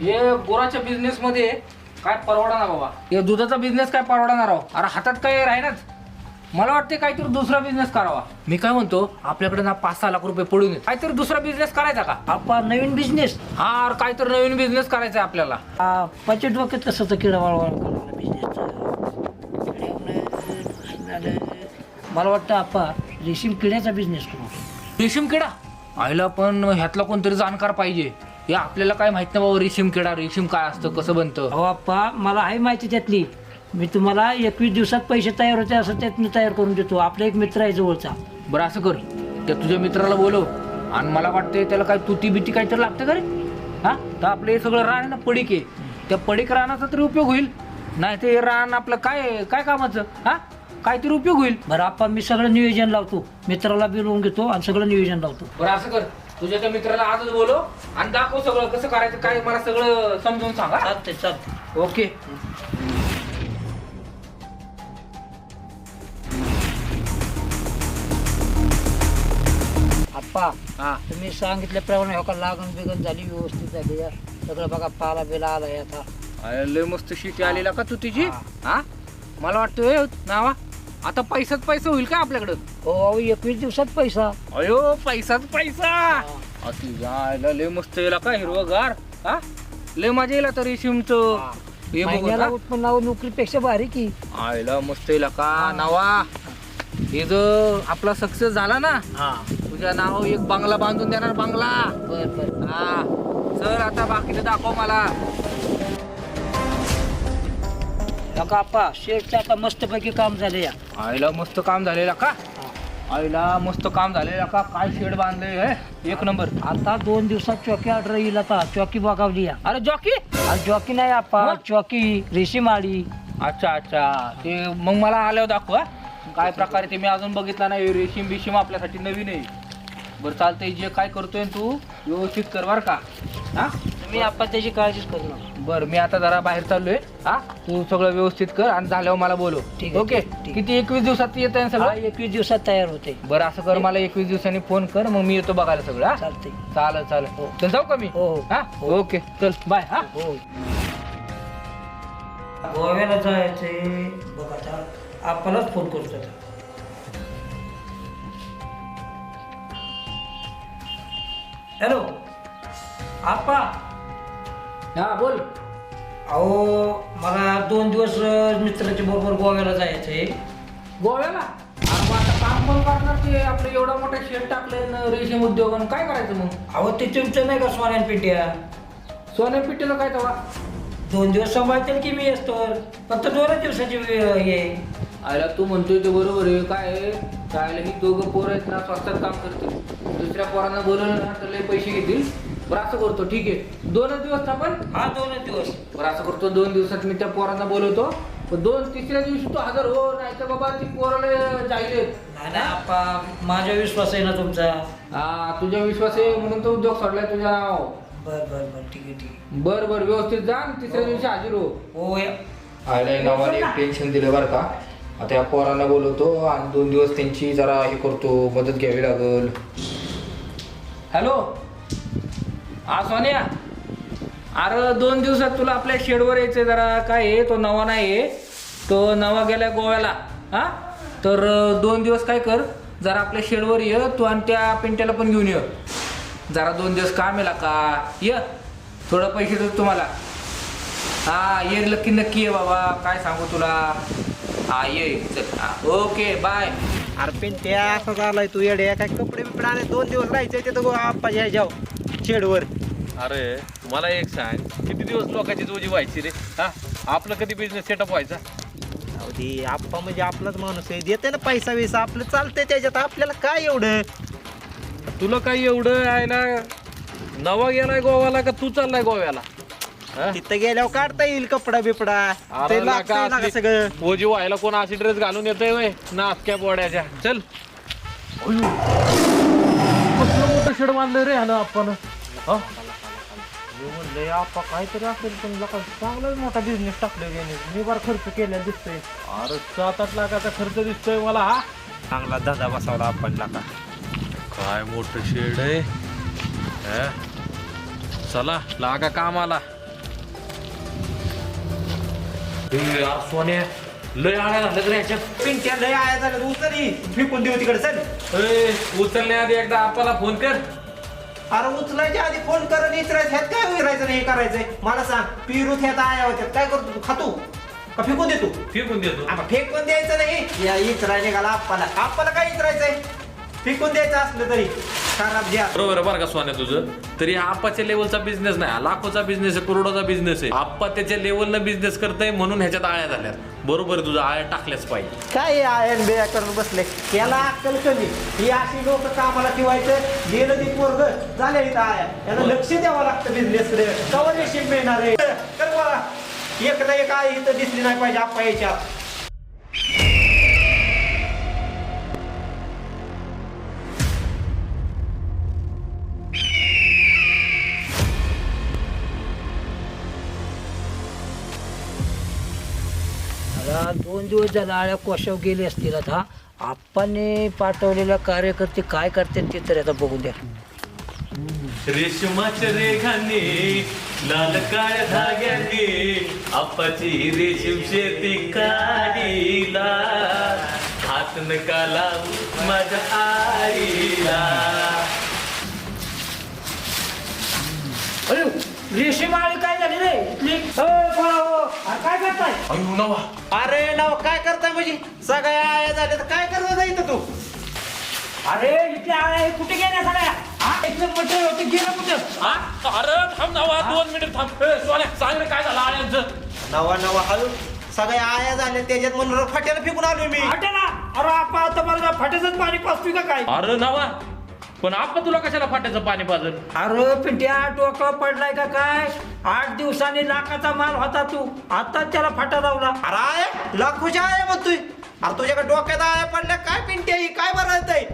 हे गुराच्या बिझनेस मध्ये काय परवडा ना बाबा. हे दुधाचा बिझनेस काय परवडणार राव. अरे हातात काय राहीनाच. मला वाटते काहीतरी दुसरा बिझनेस करावा. मी काय म्हणतो आपल्याकडे ना 5-6 लाख रुपये पडून येत, काहीतरी दुसरा बिझनेस करायचा का? आपण नवीन बिझनेस हा काहीतरी नवीन बिझनेस करायचा आपल्याला. पंचायत डोक्यात कसं किडा वाळवाळ बिझनेसचा. मला वाटतं आपण रेशीम किड्याचा बिझनेस करू. रेशीम किडा आईला पण ह्यातला कोणतरी जाणकार पाहिजे. हे आपल्याला काय माहित नाही बाबा. रेशीम किडा रेशीम काय असतं कसं बनतं. अहो आप्पा मला आहे माहिती त्यातली. मी तुम्हाला 21 दिवसात पैसे तयार होते असं त्यातनं तयार करून देतो. आपला एक मित्र आहे जवळचा. बरं असं कर, त्या तुझ्या मित्राला बोलव. आणि मला वाटते त्याला काय तुती बिती काहीतरी लागतं का रे. हा तर आपलं हे सगळं रान आहे ना पडीक आहे. त्या पडीक रानाचा तरी उपयोग होईल. नाही ते हे रान आपलं काय काय कामाचं. हा काहीतरी उपयोग होईल. बरं आप्पा मी सगळं नियोजन लावतो. मित्राला बोलवून घेतो आणि सगळं नियोजन लावतो. बरं असं कर, तुझ्या त्या मित्राला आजच बोलव आणि दाखव सगळं कसं करायचं काय. मला सगळं समजून सांगा. चालते. ओके. आप्पा हा तुम्ही सांगितल्याप्रमाणे हो का लागण बिगन झाली व्यवस्थित झाली या. सगळं बघा पाला बिला आलाय आता. अरे लय मस्त शेती आलेला का तू तुझी. हा. हा मला वाटतं नावा आता पैसाच पैसा होईल का आपल्याकडं. हो अहो 21 दिवसात पैसा. अयो पैसाच पैसा. तुझ्या आईला लय मस्त येला का हिरवगार. हा लय मजा येईल आता रेशीमचं. हे बघू महिन्याला ना. उत्पन्न नोकरीपेक्षा भारी की. आईला मस्त येईल का नावा. हे जर आपला सक्सेस झाला ना हा तुझ्या नाव एक बंगला बांधून देणार बंगला. बर हा सर आता बाकीचं दाखव मला. बघा आप्पा शेडचं आता मस्तपैकी काम झाले या. आईला मस्त काम झालेला का. आईला मस्त काम झालेला का. काय शेड बांधले एक नंबर. आता 2 दिवसात चौकी ऑर्डर येईल. आता चौकी बघावली या. अरे जॉकी. आज जॉकी नाही आप्पा मग? चौकी रेशीम आळी. अच्छा अच्छा ते मग मला आल्यावर दाखव हा. काय प्रकारे ते मी अजून बघितला नाही. रेशीम बिशीम आपल्यासाठी नवीन आहे. बरं चालतंय जे काय करतोय तू व्यवस्थित कर बर का. हा तुम्ही आप्पा त्याची काळजीच करू नका. बरं मी आता जरा बाहेर चाललोय. हा तू सगळं व्यवस्थित कर आणि झाल्यावर मला बोलव. ठीक आहे, ओके. ठीक. किती 21 दिवसात येत आहे सगळं. 21 दिवसात तयार होते. बरं असं कर मला 21 दिवसांनी फोन कर मग मी येतो बघायला सगळं. हा चालते. चालेल चालेल. चल जाऊ का मी. हो, हो. हा ओके चल बाय. हा हो गोव्याला जायचंय बघ आता. आपलाच फोन करतो आता. हॅलो आप्पा. हा बोल. अहो मला 2 दिवस मित्राच्या बरोबर गोव्याला जायचंय. गोव्याला. अरे मग आता काम पण करणार ते आपलं एवढा मोठा शेड टाकलं रेशीम उद्योग आणि काय करायचं मग. अहो ते तुमचं नाही का सोन्यान पेट्या. सोन्या पिट्टीला काय तेव्हा. 2 दिवस सांभाळतील की मी असतो. फक्त 2 दिवसाची वेळ हे. आयला तू म्हणतोय ते बरोबर आहे. काय आहे काय ही दोघं पोरं आहेत ना स्वस्तात काम करतील. दुसऱ्या पोरांना बोलवलं ना तर लय पैसे घेतील. बरं असं करतो ठीक आहे 2 दिवस ना पण. हा 2 दिवस. बरं असं करतो 2 दिवसात मी त्या पोरांना बोलवतो. पण 3-3 दिवशी तू हजर हो. नाही तर बाबा ती पोराला जाईल. नाही नाही आप्पा माझा विश्वास आहे ना तुमचा. हा तुझ्या विश्वास आहे म्हणून तो उद्योग सोडलाय तुझ्या नाव. बर बर बर ठीक आहे ठीक आहे. बरं बरं व्यवस्थित जा आणि 3ऱ्या दिवशी हजर हो. हो या. आयला नावाने एक टेन्शन दिलं बरं का. आता या पोरांना बोलवतो आणि 2 दिवस त्यांची जरा हे करतो मदत घ्यावी लागल. हॅलो हा सोन्या. अरे 2 दिवसात तुला आपल्या शेडवर यायचं जरा. काय आहे तो नवा नाही आहे. तो नवा गेलाय गोव्याला. हा तर 2 दिवस काय कर जरा आपल्या शेडवर ये तू आणि त्या पिंट्याला पण घेऊन ये. जरा 2 दिवस काम येला का ये. थोडं पैसे देतो तुम्हाला. हा ये नक्की ये बाबा. काय सांगू तुला. हा ये चल. हा ओके बाय. अरे पिंट्या असं झालाय तू येडे. काय कपडे बिपडे आले 2 दिवस राहायचे ते तर आप्पा जाव शेडवर. अरे मला एक सांग किती दिवस लोकांची जोजी व्हायची रे. हा आपलं कधी बिझनेस सेटअप व्हायचा. अवधी आप्पा म्हणजे आपलाच माणूस आहे. देते ना पैसा विसा आपलं चालतंय त्याच्यात. आपल्याला काय एवढं. तुला काही एवढं आहे ना. नवा गेलाय गोव्याला का तू चाललाय गोव्याला. हा? तिथं गेल्यावर काढता येईल कपडा बिपडा. अरे ते लागतंय ना सगळं. ओजी व्हायला कोण अशी ड्रेस घालून येतोय वय नाचक्या पोड्याच्या. चल कसलं मोठं शेड बांधलं रे ह्यानं आपण. मी म्हणलं आप्पा काहीतरी असेल पण लोकांना चांगलाच मोठा बिझनेस टाकले गेले. मी बरं खर्च केला दिसतोय. अरे 7-8 लाखाचा खर्च दिसतोय मला. हा चांगला धंदा बसवला आपण लाका. काय मोठं शेड आहे. चला लागा कामाला. यार सोन्या लय आळ्या झाल्या तर ह्याच्यात. पिंट्या लय आया झालं उचल फेकून देऊ तिकडे चल. उचलण्याआधी एकदा आपल्याला फोन कर. अरे उचलायच्या आधी फोन कर आणि इचरायचं ह्यात काय विरायचं नाही हे करायचंय मला सांग. पिरूत ह्यात आया होत्यात काय करतो तू खातो का फेकून देतो. फेकून देतो. आता फेकून द्यायचं नाही या इचराय निघाला आप्पाला काय इचरायचंय फेकून द्यायचं असलं तरी खराब घ्या. बरोबर बरं का सोन्या तुझं. तरी आप्पाच्या लेवलचा बिझनेस नाही, लाखोचा बिझनेस आहे, करोडोचा बिझनेस आहे. आप्पा त्याच्या लेवलनं बिझनेस करतय म्हणून ह्याच्यात आळ्या झाल्यात. बरोबर तुझं आळ्या टाकल्याच पाहिजे. काय आयन बेया करून बसले याला अक्कल कमी. ही अशी लोक कामाला ठेवायचं गेलं ती पोरग झाले इथं आया याला लक्ष द्यावं लागतं बिझनेस कडे. कवर रेशीम मिळणार आहे तर बघा एकदा एक आई इथं दिसली नाही पाहिजे आप्पा याच्या. मला 2 दिवस झाला आळ्या कोशाव गेले असतील आता. आप्पाने पाठवलेल्या कार्यकर्ते काय करतात ते तर आता बघू द्या. रेशमाच्या रेघाने लाल काळ्या धाग्याने आप्पाची रेशीम शेती काढीला. हात नका लावू माझ्या आईला. अरे रेशीम आळी काय झाली रे इथली? काय करताय? अयो नवा. अरे नाव काय करताय म्हणजे सगळ्या आया झाल्या तर काय करत इथं तू. अरे इथल्या आळ्या कुठे गेल्या सगळ्या? इथलं मटेरियल होतं गेलं कुठं? अरे थांब नवा 2 मिनिट थांब. सोन्या सांग रे काय झालं आळ्यांचं. नवा हळू सगळ्या आया झाल्या त्याच्यात म्हणून फाट्याला फेकून आलोय मी. फाट्याला? अरे आप्पा आता मला फाट्याचंच पाणी पाचतोय का काय? अरे नवा पण आप्पा तुला कशाला फाट्याचं पाणी पाजल. अरे पिंट्या डोकं पडलाय का काय? 8 दिवसांनी लाखाचा माल होता तू आता त्याला फाटा लावला. अरे आया लाखोच्या आया म्हणतोय. अरे तुझ्याकडे डोक्यात आया पडल्या काय पिंट्या ही काय बरं आहे.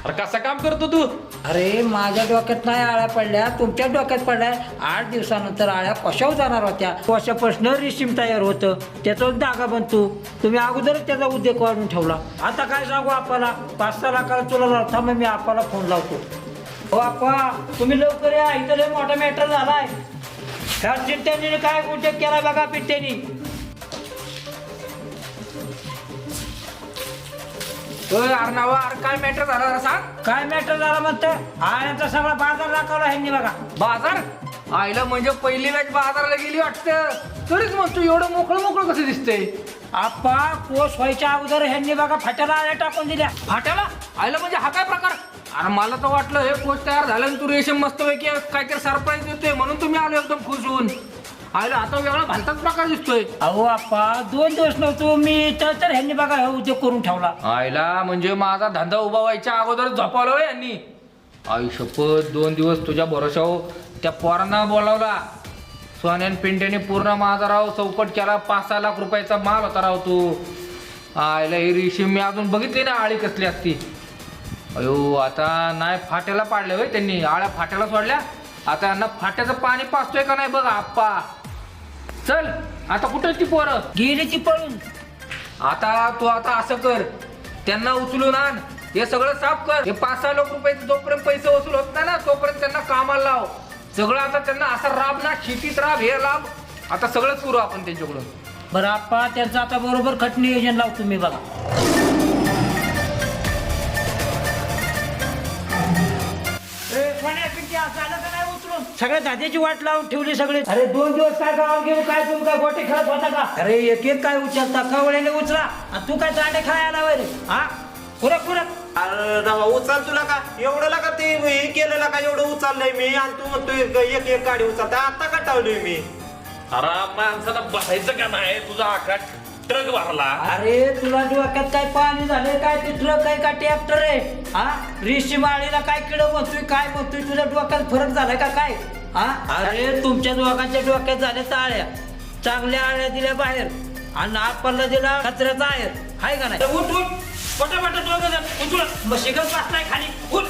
अरे कसं काम करतो तू. अरे माझ्या डोक्यात नाही आळ्या पडल्या तुमच्या डोक्यात पडल्या. 8 दिवसानंतर आळ्या कशावर जाणार होत्या? कशापासून रेशीम तयार होतं त्याचाच धागा बनतो. तुम्ही अगोदरच त्याचा उद्योग वाढून ठेवला. आता काय सांगू आपल्याला 5-6 लाखाला तुला थांब मी आपल्याला फोन लावतो. हो आप्पा तुम्ही लवकर या इथं लय मोठा मॅटर झालाय. ह्या चिंट्याने काय उद्योग केला बघा पिंट्यानी. अर्नावा अरे काय मॅटर झाला जरा सांग. काय मॅटर झाला म्हणतं? आळ्याचा सगळा बाजार दाखवला ह्यांनी बघा. बाजार आईला म्हणजे पहिली मॅच बाजाराला गेली वाटतं. तरीच म्हणतो एवढं मोकळं कसं दिसतंय. आप्पा कोस व्हायच्या अगोदर ह्यांनी बघा फाट्याला आळ्या टाकून दिल्या. फाट्याला आईला म्हणजे हा काय प्रकार. अरे मला तर वाटलं हे कोच तयार झालं आणि तू रेशीम मस्तपैकी काहीतरी सरप्राईज देतोय म्हणून तुम्ही आलो एकदम खुश होऊन. आईला आता वेगळा भलताच प्रकार दिसतोय. अहो आप्पा 2 दिवस नव्हतो मी तर ह्यांनी बघा हे उद्योग करून ठेवला. आईला म्हणजे माझा धंदा उभा व्हायच्या अगोदर झोपवलं यांनी. आई शपथ 2 दिवस तुझ्या भरोशावर त्या पोरांना बोलावला. सोन्यान पिंट्याने पूर्ण माझा राव चौपट केला. 5-6 लाख रुपयाचा माल होता राव तू. आईला ही रेशीम मी अजून बघितली ना आळी कसली असती. अयो आता नाही फाट्याला पाडले होय त्यांनी. आळ्या फाट्याला सोडल्या. आता यांना फाट्याचं पाणी पाचतोय का नाही बघा आप्पा. चल आता कुठं ती पोरं गेली ती पळून. आता तू आता असं कर त्यांना उचलून आण. हे सगळं साफ कर. हे 5-6 लाख रुपयाचे जोपर्यंत पैसे वसूल होत नाही ना तोपर्यंत त्यांना कामाला लाव. सगळं आता त्यांना असं राब ना शेतीत राब हे लाभ आता सगळंच करू आपण त्यांच्याकडून. बरं आप्पा त्यांचं आता बरोबर खट नियोजन लावतो मी बघा. सगळ्या दाद्याची वाट लावून ठेवली सगळे. अरे 2 दिवस काय गावात गेलो काय तुम्ही काय गोटे खेळत होता का? अरे एक काय उचलता कवळ्याने उचला आणि तू काय दांडे खेळायला रे. हा पुरक अरे नवा उचल तुला का एवढं लागा ते हे केलेलं का एवढं उचललंय मी आणि तू म्हणतो एक गाडी उचलता आता कटावलोय मी. अरे माणसाला बसायचं का नाही. तुझा आकाश ट्रक भरला. अरे तुला डोक्यात काय पाणी झाले काय? ते ट्रक आहे का ट्रॅक्टर आहे? हा रेशीम आळीला काय किड म्हणतोय काय म्हणतोय? तुझ्या डोक्यात फरक झालाय का काय? हा अरे तुमच्या दोघांच्या डोक्यात झाल्या आळ्या. चांगल्या आळ्या दिल्या बाहेर आणि आपल्याला दिला कचऱ्याचा आहेर. हाय का नाही? उठ उठ पटापट दोघं जण उचल. मग शिकत बसलाय खाली उठ.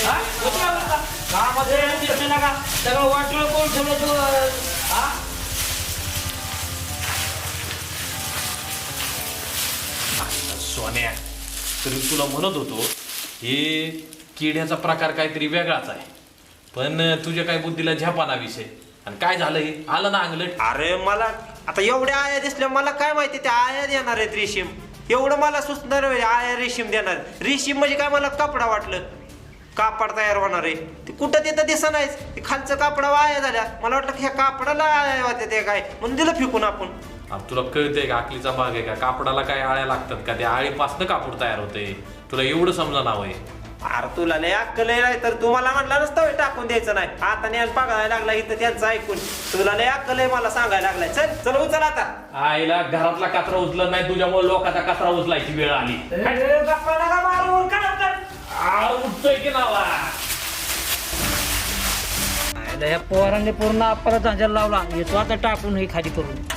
हा उचला उचला. गावामध्ये दिसले ना का सगळं वाटलं कोण ठेवलं तू. हा सोन्या तरी तुला म्हणत होतो हे किड्याचा प्रकार काहीतरी वेगळाच आहे. पण तुझ्या काय बुद्धीला झपाना विषय आणि काय झालं हे आलं ना अंगलट. अरे मला आता एवढ्या आया दिसल्या मला काय माहिती त्या आया देणार आहेत रेशीम. एवढं मला सुचणार आया रेशीम देणार. रेशीम म्हणजे काय मला कपडा वाटलं. कापड तयार होणार आहे ते कुठं तिथं दिसत नाहीच. ते खालचं कापडा वाया झाल्या. मला वाटलं ह्या कापडाला आया होत्या ते काय म्हणून दिलं फेकून आपण. अब तुला कळतंय का अकलीचा भाग आहे का? कापडाला काय आळ्या लागतात का? त्या आळीपासनं कापड तयार होते. तुला एवढं समजा नाव आहे. अरे तुला लय अक्कल आहे तर तुम्हाला म्हटलं नसतं टाकून द्यायचं नाही. आता न्यान पागायला लागला इथं त्यांचं ऐकून. तुला लय अक्कल आहे मला सांगायला लागलाय. चल चल उचल आता. आईला घरातला कचरा उचलत नाही तुझ्यामुळे लोकांचा कचरा उचलायची वेळ आली. उठतोय की नावा ह्या पोरांनी पूर्ण आपला झांजर लावला. येतो आता टाकून हे खाली करून.